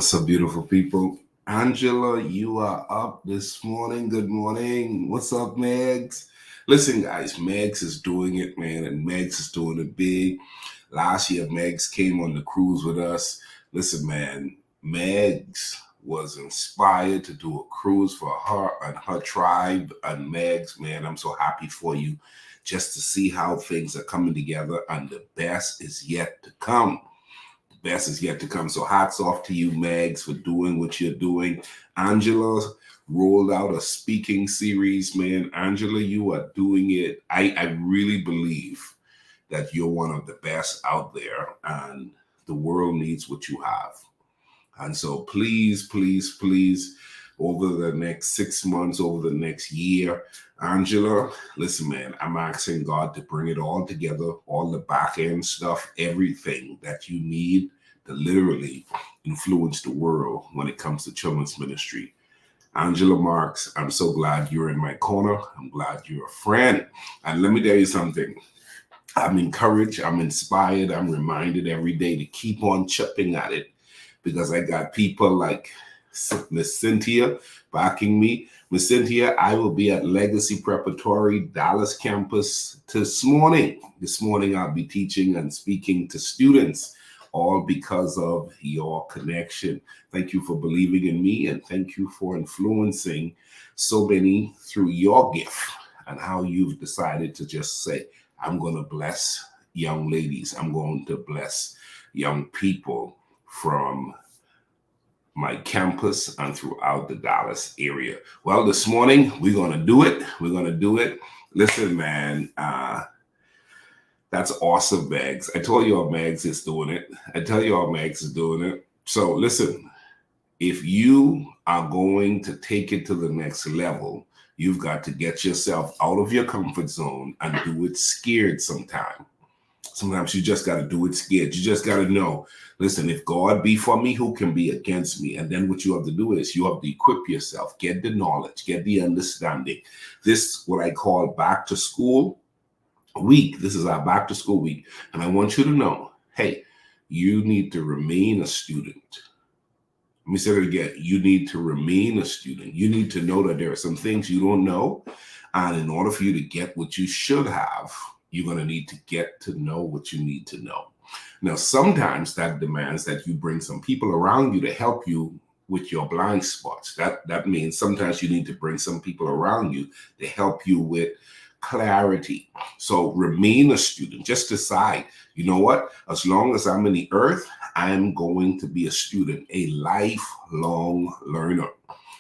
What's up, beautiful people? Angela, you are up this morning. Good morning. What's up, Megs? Listen, guys, Megs is doing it, man, and Megs is doing it big. Last year, Megs came on the cruise with us. Listen, man, Megs was inspired to do a cruise for her and her tribe. And Megs, man, I'm so happy for you just to see how things are coming together, and the best is yet to come. Best is yet to come. So hats off to you, Megs, for doing what you're doing. Angela rolled out a speaking series, man. Angela, you are doing it. I really believe that you're one of the best out there, and the world needs what you have. And so please, please, please, over the next 6 months, over the next year, Angela, listen, man, I'm asking God to bring it all together, all the back end stuff, everything that you need to literally influence the world when it comes to children's ministry. Angela Marks, I'm so glad you're in my corner. I'm glad you're a friend. And let me tell you something. I'm encouraged, I'm inspired, I'm reminded every day to keep on chipping at it, because I got people like Miss Cynthia backing me. Miss Cynthia, I will be at Legacy Preparatory Dallas campus this morning. This morning I'll be teaching and speaking to students, all because of your connection. Thank you for believing in me, and thank you for influencing so many through your gift and how you've decided to just say, I'm going to bless young ladies. I'm going to bless young people from my campus and throughout the Dallas area. Well, this morning, we're going to do it. We're going to do it. Listen, man, that's awesome, Megs. I told you all Megs is doing it. I tell you all Megs is doing it. So listen, if you are going to take it to the next level, you've got to get yourself out of your comfort zone and do it scared sometime. Sometimes you just got to do it scared. You just got to know, listen, if God be for me, who can be against me? And then what you have to do is you have to equip yourself, get the knowledge, get the understanding. This, what I call back to school week. This is our back to school week. And I want you to know, hey, you need to remain a student. Let me say it again. You need to remain a student. You need to know that there are some things you don't know. And in order for you to get what you should have, you're going to need to get to know what you need to know. Now, sometimes that demands that you bring some people around you to help you with your blind spots. That means sometimes you need to bring some people around you to help you with clarity. So remain a student. Just decide, you know what? As long as I'm in the earth, I'm going to be a student, a lifelong learner.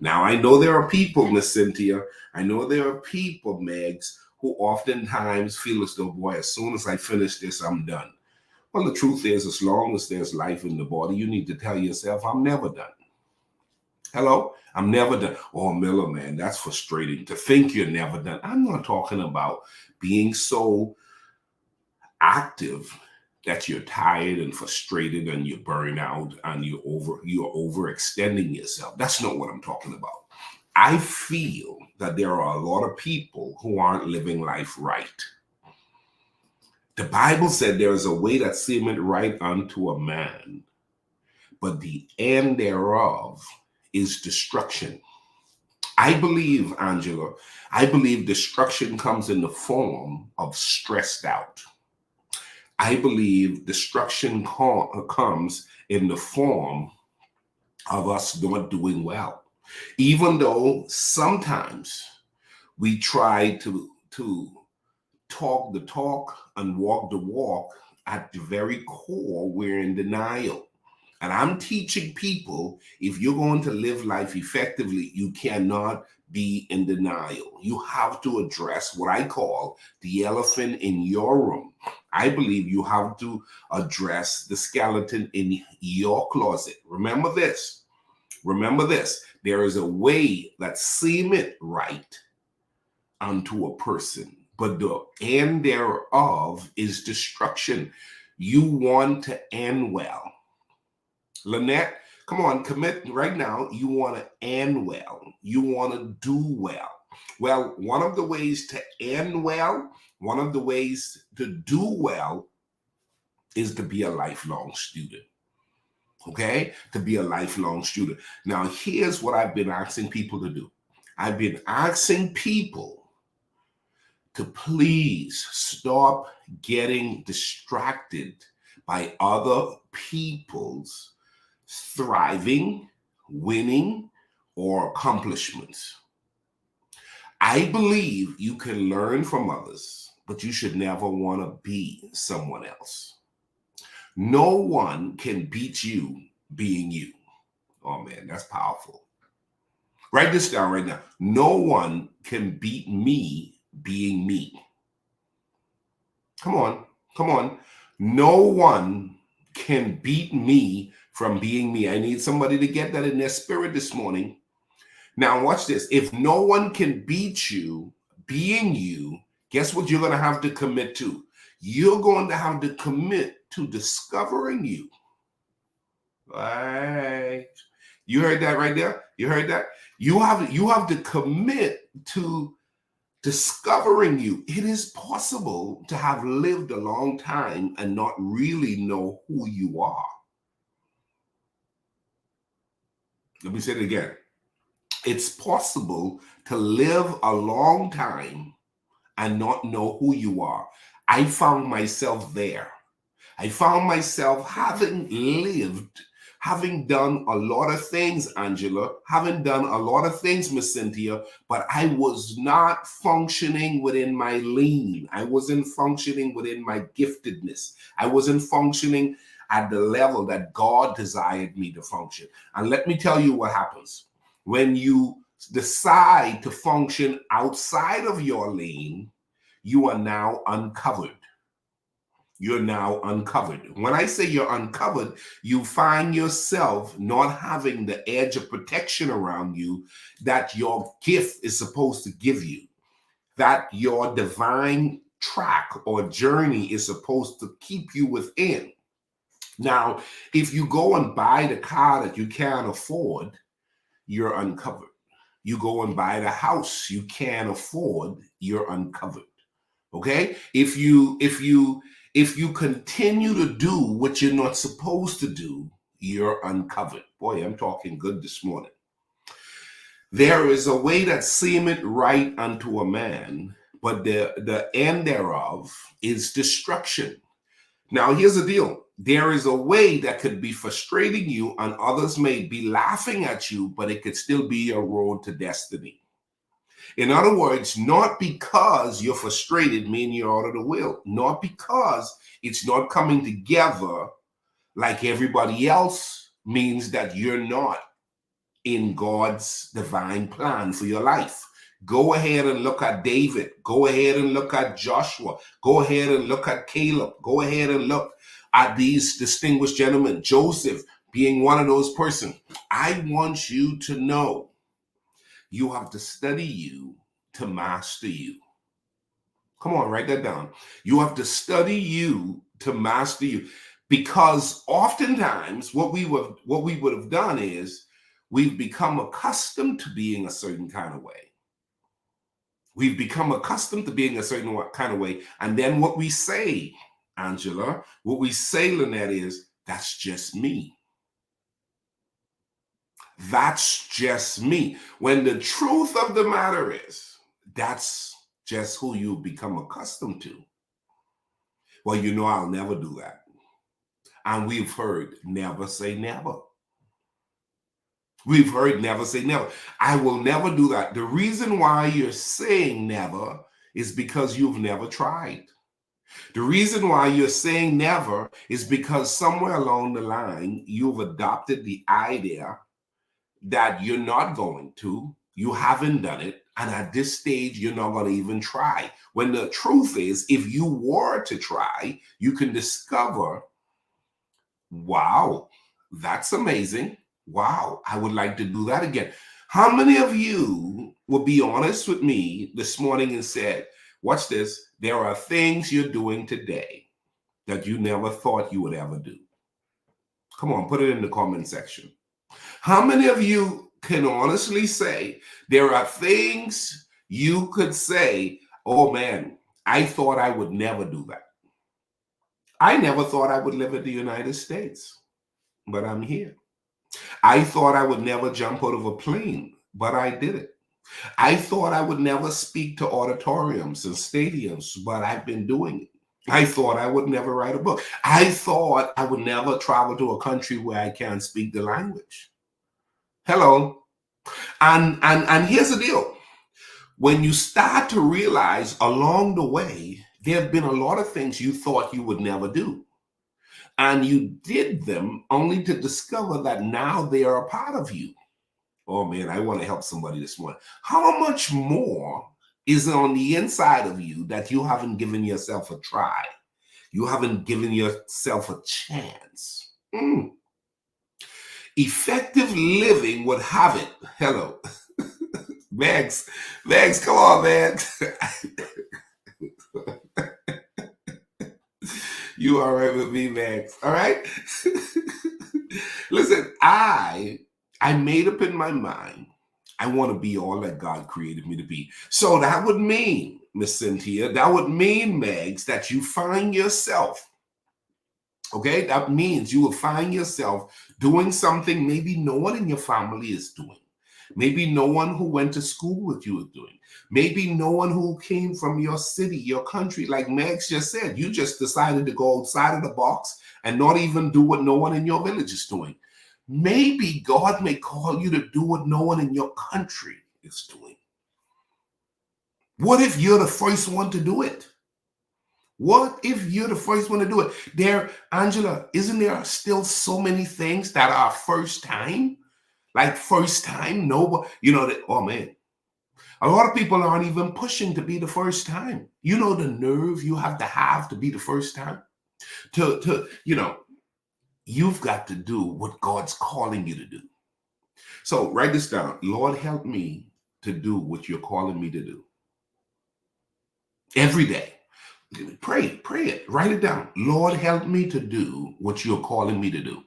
Now, I know there are people, Miss Cynthia, I know there are people, Megs, who oftentimes feel as though, boy, as soon as I finish this, I'm done. Well, the truth is, as long as there's life in the body, you need to tell yourself, I'm never done. Hello? I'm never done. Oh, Miller, man, that's frustrating to think you're never done. I'm not talking about being so active that you're tired and frustrated and you're burned out and you're overextending yourself. That's not what I'm talking about. I feel that there are a lot of people who aren't living life right. The Bible said there is a way that seemeth right unto a man, but the end thereof is destruction. I believe, Angela, I believe destruction comes in the form of stressed out. I believe destruction comes in the form of us not doing well. Even though sometimes we try to talk the talk and walk the walk, at the very core, we're in denial. And I'm teaching people, if you're going to live life effectively, you cannot be in denial. You have to address what I call the elephant in your room. I believe you have to address the skeleton in your closet. Remember this. Remember this. There is a way that seemeth right unto a person, but the end thereof is destruction. You want to end well. Lynette, come on, commit right now. You want to end well. You want to do well. Well, one of the ways to end well, one of the ways to do well is to be a lifelong student. okay? To be a lifelong student. Now, here's what I've been asking people to do. I've been asking people to please stop getting distracted by other people's thriving, winning, or accomplishments. I believe you can learn from others, but you should never want to be someone else. No one can beat you being you. Oh man, that's powerful. Write this down right now. No one can beat me being me. Come on, come on. No one can beat me from being me. I need somebody to get that in their spirit this morning. Now, watch this. If no one can beat you being you, guess what you're going to have to commit to? You're going to have to commit to discovering you. Right. You heard that right there? You heard that? You have to commit to discovering you. It is possible to have lived a long time and not really know who you are. Let me say it again. It's possible to live a long time and not know who you are. I found myself there. I found myself having lived, having done a lot of things, Angela, having done a lot of things, Miss Cynthia, but I was not functioning within my lean. I wasn't functioning within my giftedness. I wasn't functioning at the level that God desired me to function. And let me tell you what happens. When you decide to function outside of your lane, you are now uncovered. You're now uncovered. When I say you're uncovered, you find yourself not having the edge of protection around you that your gift is supposed to give you, that your divine track or journey is supposed to keep you within. Now, if you go and buy the car that you can't afford, you're uncovered. You go and buy the house you can't afford, you're uncovered. Okay? If you continue to do what you're not supposed to do, you're uncovered. Boy, I'm talking good this morning. There is a way that seemeth right unto a man, but the end thereof is destruction. Now, here's the deal. There is a way that could be frustrating you, and others may be laughing at you, but it could still be a road to destiny. In other words, not because you're frustrated, meaning you're out of the will, not because it's not coming together like everybody else, means that you're not in God's divine plan for your life. Go ahead and look at David. Go ahead and look at Joshua. Go ahead and look at Caleb. Go ahead and look at these distinguished gentlemen. Joseph being one of those persons. I want you to know you have to study you to master you. Come on, write that down. You have to study you to master you. Because oftentimes what we would have done is we've become accustomed to being a certain kind of way. We've become accustomed to being a certain kind of way. And then what we say, Angela, what we say, Lynette, is, that's just me. That's just me. When the truth of the matter is, that's just who you become accustomed to. Well, you know, I'll never do that. And we've heard never say never. We've heard never say never. I will never do that. The reason why you're saying never is because you've never tried. The reason why you're saying never is because somewhere along the line, you've adopted the idea that you're not going to, you haven't done it, and at this stage, you're not going to even try. When the truth is, if you were to try, you can discover, wow, that's amazing. Wow, I would like to do that again. How many of you will be honest with me this morning and said, watch this, there are things you're doing today that you never thought you would ever do? Come on, put it in the comment section. How many of you can honestly say there are things you could say, oh man, I thought I would never do that. I never thought I would live in the United States. but I'm here. I thought I would never jump out of a plane, but I did it. I thought I would never speak to auditoriums and stadiums, but I've been doing it. I thought I would never write a book. I thought I would never travel to a country where I can't speak the language. Hello. And here's the deal. When you start to realize along the way, there have been a lot of things you thought you would never do. And you did them only to discover that now they are a part of you. Oh man, I want to help somebody this morning. How much more is on the inside of you that you haven't given yourself a try? You haven't given yourself a chance. Effective living would have it. Hello. Max, come on, man. You all right with me, Max? All right? Listen, I made up in my mind, I want to be all that God created me to be. So that would mean, Miss Cynthia, that would mean, Megs, that you find yourself, okay? That means you will find yourself doing something maybe no one in your family is doing. Maybe no one who went to school with you is doing. Maybe no one who came from your city, your country, like Megs just said. You just decided to go outside of the box and not even do what no one in your village is doing. Maybe God may call you to do what no one in your country is doing. What if you're the first one to do it? What if you're the first one to do it? Angela, isn't there still so many things that are first time? Like first time, nobody, oh man, a lot of people aren't even pushing to be the first time. You know the nerve you have to be the first time? You've got to do what God's calling you to do. So write this down. Lord, help me to do what you're calling me to do. Every day. Pray it. Write it down. Lord, help me to do what you're calling me to do.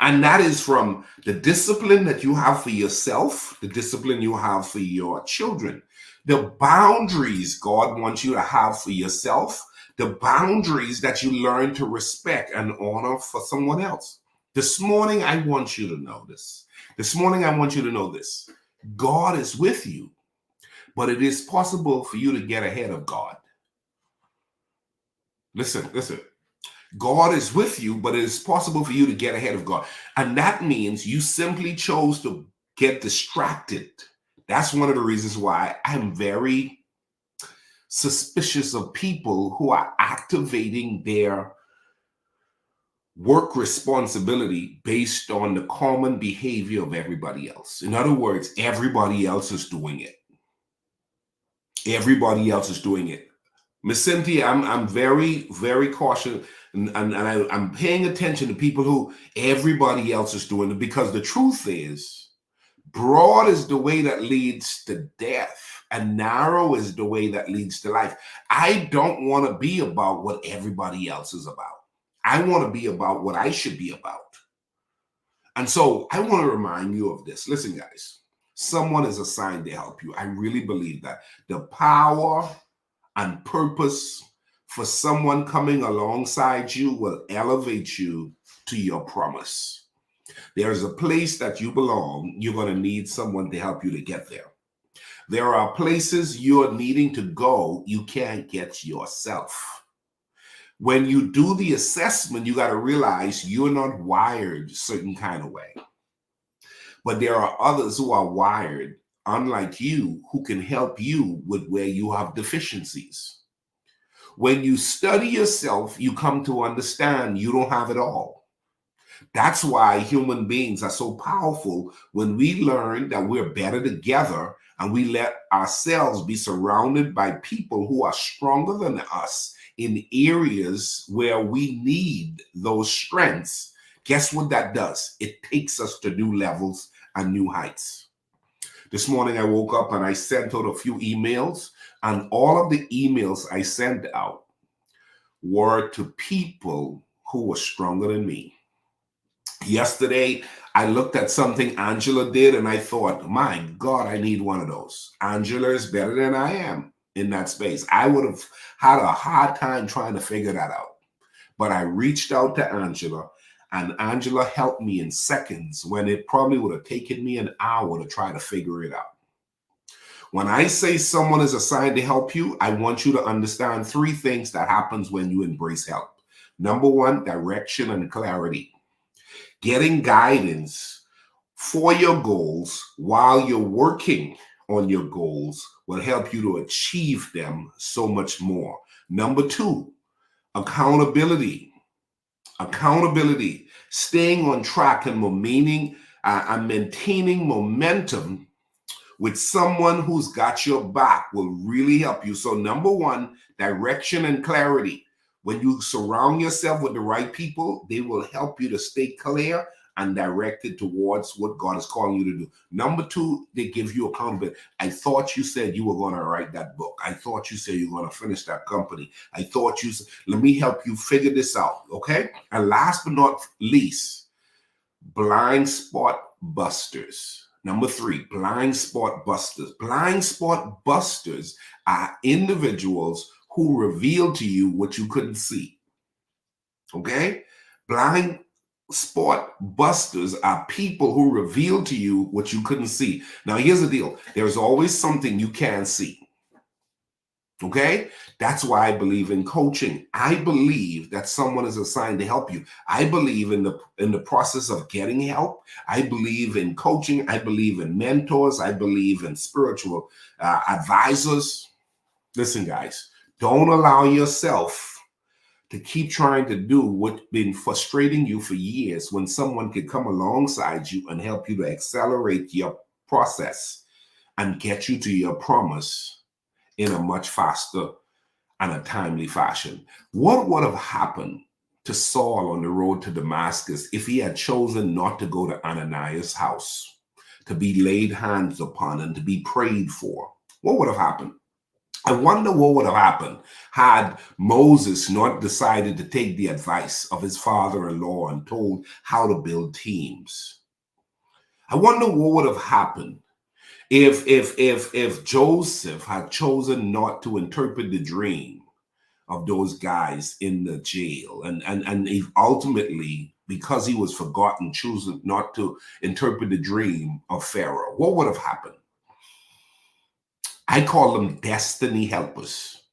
And that is from the discipline that you have for yourself, the discipline you have for your children, the boundaries God wants you to have for yourself, the boundaries that you learn to respect and honor for someone else. This morning, I want you to know this. This morning, I want you to know this. God is with you, but it is possible for you to get ahead of God. Listen. God is with you, but it is possible for you to get ahead of God. And that means you simply chose to get distracted. That's one of the reasons why I'm very suspicious of people who are activating their work responsibility based on the common behavior of everybody else. In other words, everybody else is doing it. Everybody else is doing it. Miss Cynthia, I'm very, very cautious. And I'm paying attention to people who everybody else is doing it, because the truth is, broad is the way that leads to death and narrow is the way that leads to life. I don't want to be about what everybody else is about. I want to be about what I should be about. And so I want to remind you of this. Listen, guys, someone is assigned to help you. I really believe that the power and purpose for someone coming alongside you will elevate you to your promise. There's a place that you belong. You're going to need someone to help you to get there. There are places you're needing to go you can't get yourself. When you do the assessment, you got to realize you're not wired a certain kind of way. But there are others who are wired, unlike you, who can help you with where you have deficiencies. When you study yourself, you come to understand you don't have it all. That's why human beings are so powerful. When we learn that we're better together and we let ourselves be surrounded by people who are stronger than us in areas where we need those strengths, guess what that does? It takes us to new levels and new heights. This morning I woke up and I sent out a few emails, and all of the emails I sent out were to people who were stronger than me. Yesterday, I looked at something Angela did and I thought, my God, I need one of those. Angela is better than I am in that space. I would have had a hard time trying to figure that out. But I reached out to Angela And Angela helped me in seconds when it probably would have taken me an hour to try to figure it out. When I say someone is assigned to help you, I want you to understand three things that happens when you embrace help. Number one, direction and clarity. Getting guidance for your goals while you're working on your goals will help you to achieve them so much more. Number two, accountability. Accountability, staying on track and maintaining momentum with someone who's got your back will really help you. So number one, direction and clarity. When you surround yourself with the right people, they will help you to stay clear and directed towards what God is calling you to do. Number two, they give you accountability. I thought you said you were going to write that book. I thought you said you were going to finish that company. I thought you said, let me help you figure this out. Okay. And last but not least, blind spot busters. Number three, blind spot busters. Blind spot busters are individuals who reveal to you what you couldn't see. Okay? Blind spot busters are people who reveal to you what you couldn't see. Now, here's the deal. There's always something you can't see. Okay? That's why I believe in coaching. I believe that someone is assigned to help you. I believe in the process of getting help. I believe in coaching. I believe in mentors. I believe in spiritual advisors. Listen, guys, don't allow yourself to keep trying to do what's been frustrating you for years when someone could come alongside you and help you to accelerate your process and get you to your promise in a much faster and a timely fashion. What would have happened to Saul on the road to Damascus if he had chosen not to go to Ananias' house, to be laid hands upon and to be prayed for? What would have happened? I wonder what would have happened had Moses not decided to take the advice of his father-in-law and told how to build teams. I wonder what would have happened if Joseph had chosen not to interpret the dream of those guys in the jail, and if ultimately, because he was forgotten, choosing not to interpret the dream of Pharaoh, what would have happened? I call them destiny helpers.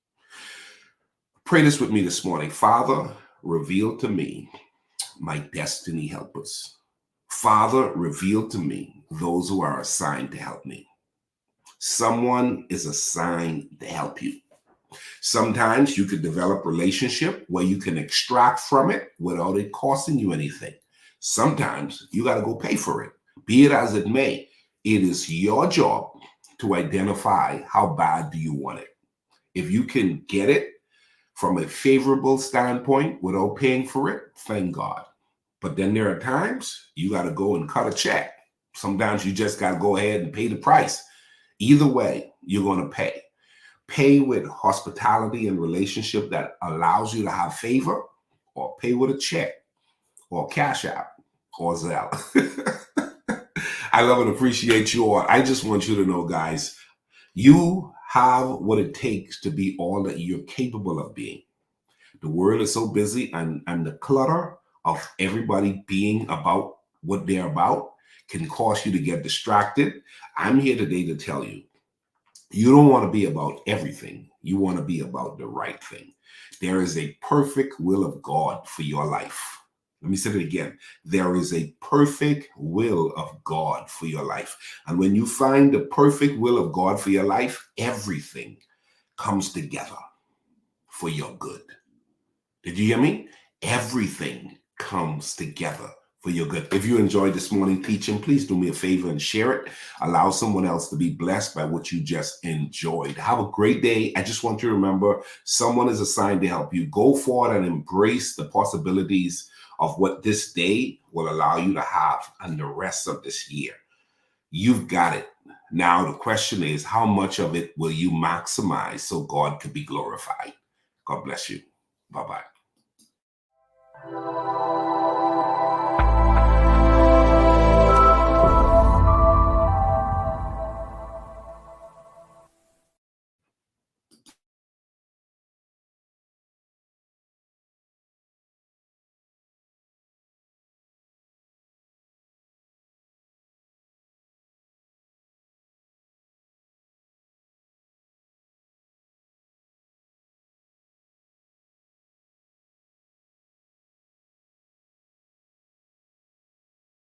Pray this with me this morning. Father, reveal to me my destiny helpers. Father, reveal to me those who are assigned to help me. Someone is assigned to help you. Sometimes you could develop a relationship where you can extract from it without it costing you anything. Sometimes you got to go pay for it. Be it as it may, it is your job to identify how bad do you want it. If you can get it from a favorable standpoint without paying for it, thank God. But then there are times you got to go and cut a check. Sometimes you just got to go ahead and pay the price. Either way, you're going to pay. Pay with hospitality and relationship that allows you to have favor, or pay with a check, or Cash App, or Zelle. I love and appreciate you all. I just want you to know, guys, you have what it takes to be all that you're capable of being. The world is so busy, and the clutter of everybody being about what they're about can cause you to get distracted. I'm here today to tell you, you don't want to be about everything. You want to be about the right thing. There is a perfect will of God for your life. Let me say it again. There is a perfect will of God for your life. And when you find the perfect will of God for your life, everything comes together for your good. Did you hear me? Everything comes together for your good. If you enjoyed this morning teaching, please do me a favor and share it. Allow someone else to be blessed by what you just enjoyed. Have a great day. I just want you to remember, someone is assigned to help you. Go forward and embrace the possibilities of what this day will allow you to have and the rest of this year. You've got it. Now the question is, how much of it will you maximize so God could be glorified? God bless you. Bye-bye.